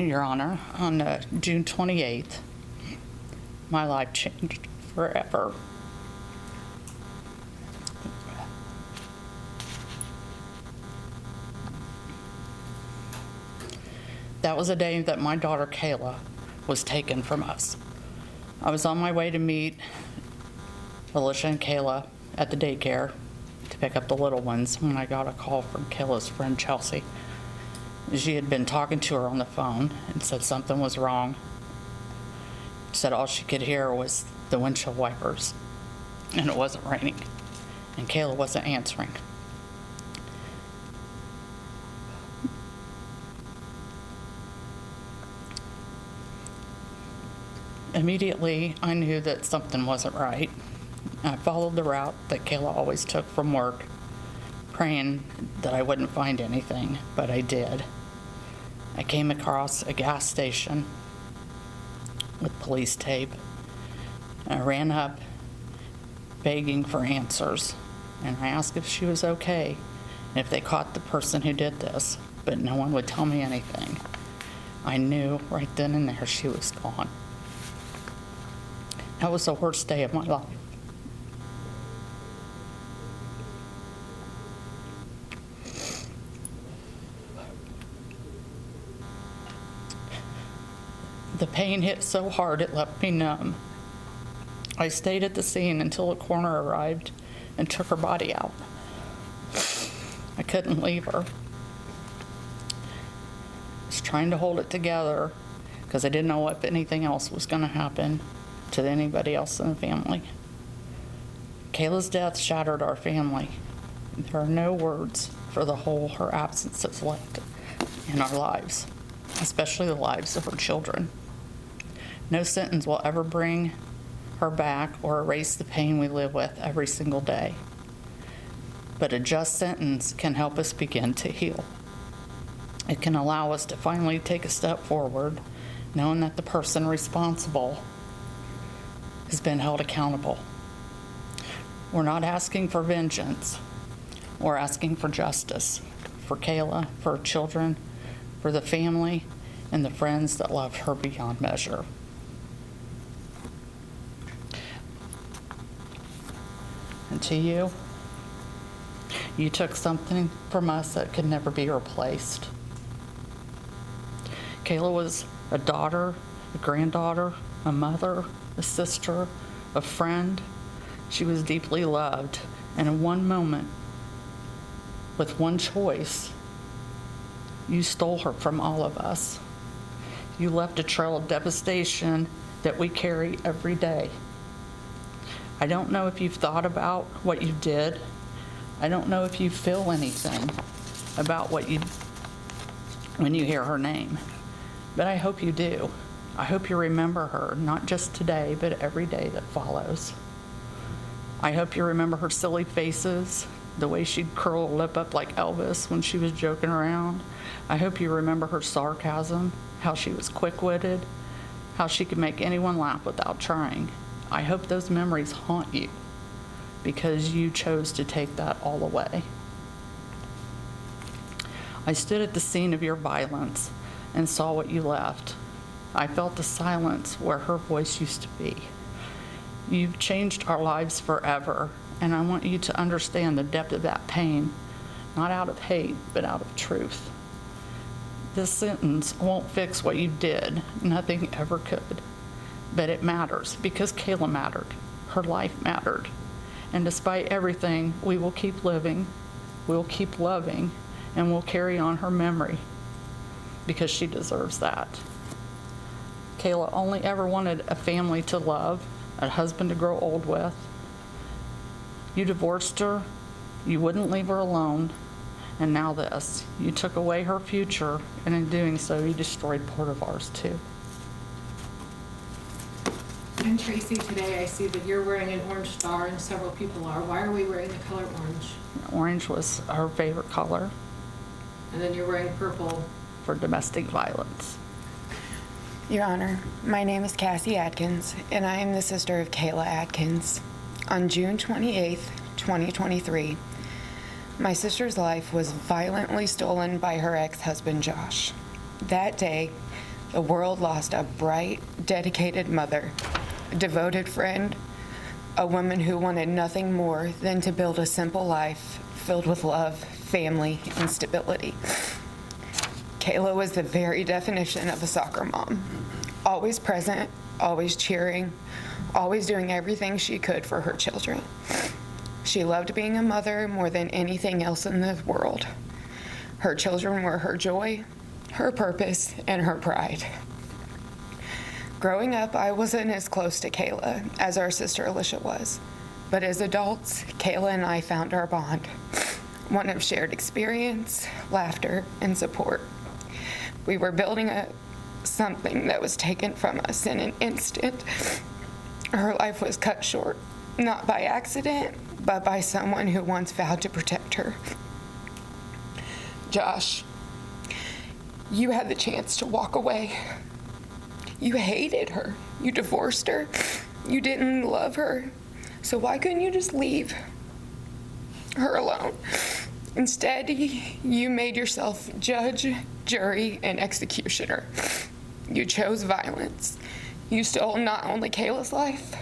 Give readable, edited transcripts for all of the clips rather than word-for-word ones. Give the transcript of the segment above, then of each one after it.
Your Honor, on June 28th, my life changed forever. That was a day that my daughter Kayla was taken from us. I was on my way to meet Alisha and Kayla at the daycare to pick up the little ones when I got a call from Kayla's friend Chelsea. She had been talking to her on the phone and said something was wrong. Said all she could hear was the windshield wipers, and it wasn't raining, and Kayla wasn't answering. Immediately, I knew that something wasn't right. I followed the route that Kayla always took from work, praying that I wouldn't find anything, but I did. I came across a gas station with police tape, and I ran up begging for answers, and I asked if she was okay and if they caught the person who did this, but no one would tell me anything. I knew right then and there she was gone. That was the worst day of my life. The pain hit so hard it left me numb. I stayed at the scene until a coroner arrived and took her body out. I couldn't leave her. I was trying to hold it together because I didn't know if anything else was going to happen to anybody else in the family. Kayla's death shattered our family. There are no words for the hole her absence has left in our lives, especially the lives of her children. No sentence will ever bring her back or erase the pain we live with every single day. But a just sentence can help us begin to heal. It can allow us to finally take a step forward, knowing that the person responsible has been held accountable. We're not asking for vengeance. We're asking for justice for Kayla, for her children, for the family, and the friends that loved her beyond measure. And to you, you took something from us that could never be replaced. Kayla was a daughter, a granddaughter, a mother, a sister, a friend. She was deeply loved, and in one moment, with one choice, you stole her from all of us. You left a trail of devastation that we carry every day. I don't know if you've thought about what you did. I don't know if you feel anything about what you when you hear her name, but I hope you do. I hope you remember her, not just today, but every day that follows. I hope you remember her silly faces, the way she'd curl her lip up like Elvis when she was joking around. I hope you remember her sarcasm, how she was quick-witted, how she could make anyone laugh without trying. I hope those memories haunt you because you chose to take that all away. I stood at the scene of your violence and saw what you left. I felt the silence where her voice used to be. You've changed our lives forever, and I want you to understand the depth of that pain, not out of hate, but out of truth. This sentence won't fix what you did. Nothing ever could. But it matters because Kayla mattered. Her life mattered. And despite everything, we will keep living, we'll keep loving, and we'll carry on her memory because she deserves that. Kayla only ever wanted a family to love, a husband to grow old with. You divorced her, you wouldn't leave her alone, and now this. You took away her future, and in doing so, you destroyed part of ours too. And Tracy, today I see that you're wearing an orange star and several people are. Why are we wearing the color orange? Orange was her favorite color. And then you're wearing purple. For domestic violence. Your Honor, my name is Kassie Atkins, and I am the sister of Kayla Atkins. On June 28th, 2023, my sister's life was violently stolen by her ex-husband, Josh. That day, the world lost a bright, dedicated mother, a devoted friend, a woman who wanted nothing more than to build a simple life filled with love, family, and stability. Kaylah was the very definition of a soccer mom. Always present, always cheering, always doing everything she could for her children. She loved being a mother more than anything else in the world. Her children were her joy, her purpose, and her pride. Growing up, I wasn't as close to Kaylah as our sister Alisha was. But as adults, Kaylah and I found our bond, one of shared experience, laughter, and support. We were building something that was taken from us in an instant. Her life was cut short, not by accident, but by someone who once vowed to protect her. Josh, you had the chance to walk away. You hated her. You divorced her. You didn't love her. So why couldn't you just leave her alone? Instead, you made yourself judge, jury, and executioner. You chose violence. You stole not only Kaylah's life,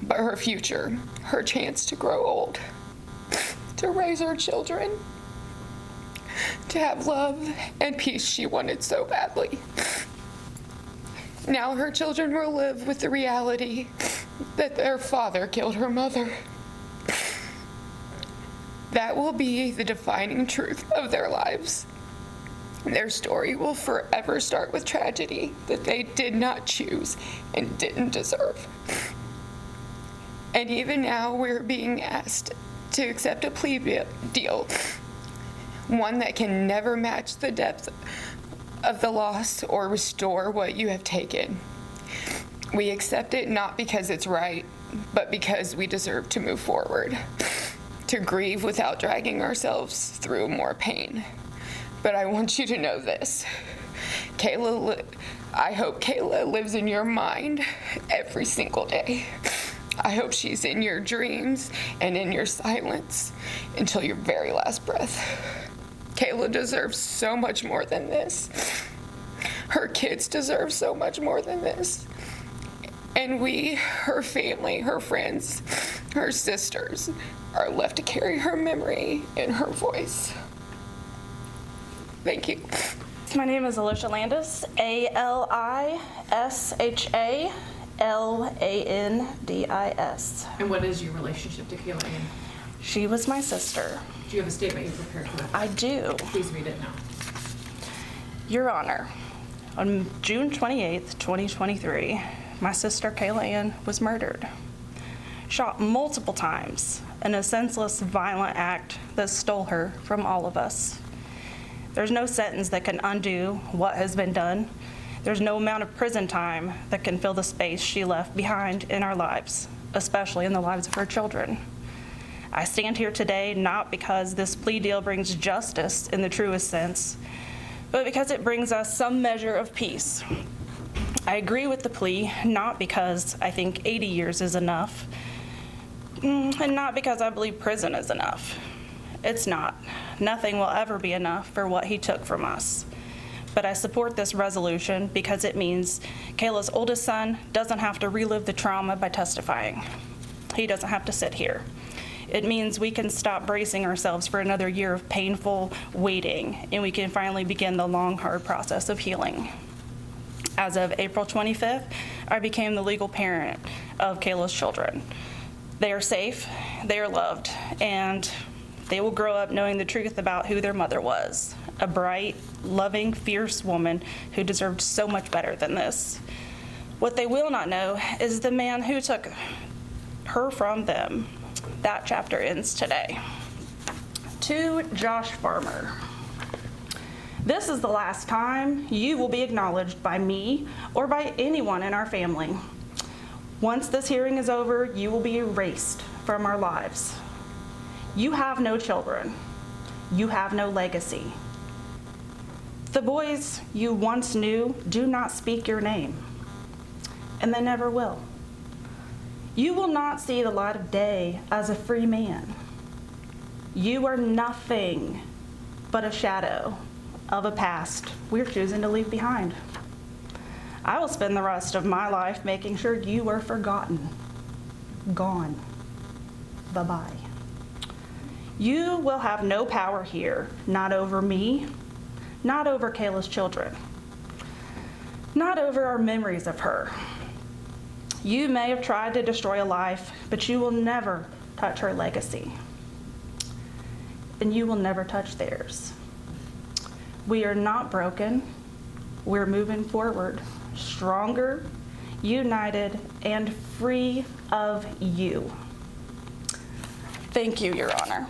but her future, her chance to grow old, to raise her children, to have love and peace she wanted so badly. Now her children will live with the reality that their father killed her mother. That will be the defining truth of their lives. Their story will forever start with tragedy that they did not choose and didn't deserve. And even now, we're being asked to accept a plea deal, one that can never match the depth of the loss or restore what you have taken. We accept it not because it's right, but because we deserve to move forward, to grieve without dragging ourselves through more pain. But I want you to know this. I hope Kaylah lives in your mind every single day. I hope she's in your dreams and in your silence until your very last breath. Kaylah deserves so much more than this. Her kids deserve so much more than this. And we, her family, her friends, her sisters, are left to carry her memory and her voice. Thank you. My name is Alisha Landis, ALISHALANDIS. And what is your relationship to Kaylah Ann? She was my sister. Do you have a statement you prepared for that? I do. Please read it now. Your Honor, on June 28th, 2023, my sister Kaylah Ann was murdered. Shot multiple times in a senseless, violent act that stole her from all of us. There's no sentence that can undo what has been done. There's no amount of prison time that can fill the space she left behind in our lives, especially in the lives of her children. I stand here today not because this plea deal brings justice in the truest sense, but because it brings us some measure of peace. I agree with the plea, not because I think 80 years is enough, and not because I believe prison is enough. It's not. Nothing will ever be enough for what he took from us. But I support this resolution because it means Kaylah's oldest son doesn't have to relive the trauma by testifying. He doesn't have to sit here. It means we can stop bracing ourselves for another year of painful waiting, and we can finally begin the long, hard process of healing. As of April 25th, I became the legal parent of Kaylah's children. They are safe, they are loved, and they will grow up knowing the truth about who their mother was, a bright, loving, fierce woman who deserved so much better than this. What they will not know is the man who took her from them. That chapter ends today. To Josh Farmer. This is the last time you will be acknowledged by me or by anyone in our family. Once this hearing is over, you will be erased from our lives. You have no children. You have no legacy. The boys you once knew do not speak your name, and they never will. You will not see the light of day as a free man. You are nothing but a shadow of a past we're choosing to leave behind. I will spend the rest of my life making sure you are forgotten. Gone. Bye-bye. You will have no power here, not over me, not over Kaylah's children, not over our memories of her. You may have tried to destroy a life, but you will never touch her legacy. And you will never touch theirs. We are not broken. We're moving forward, stronger, united, and free of you. Thank you, Your Honor.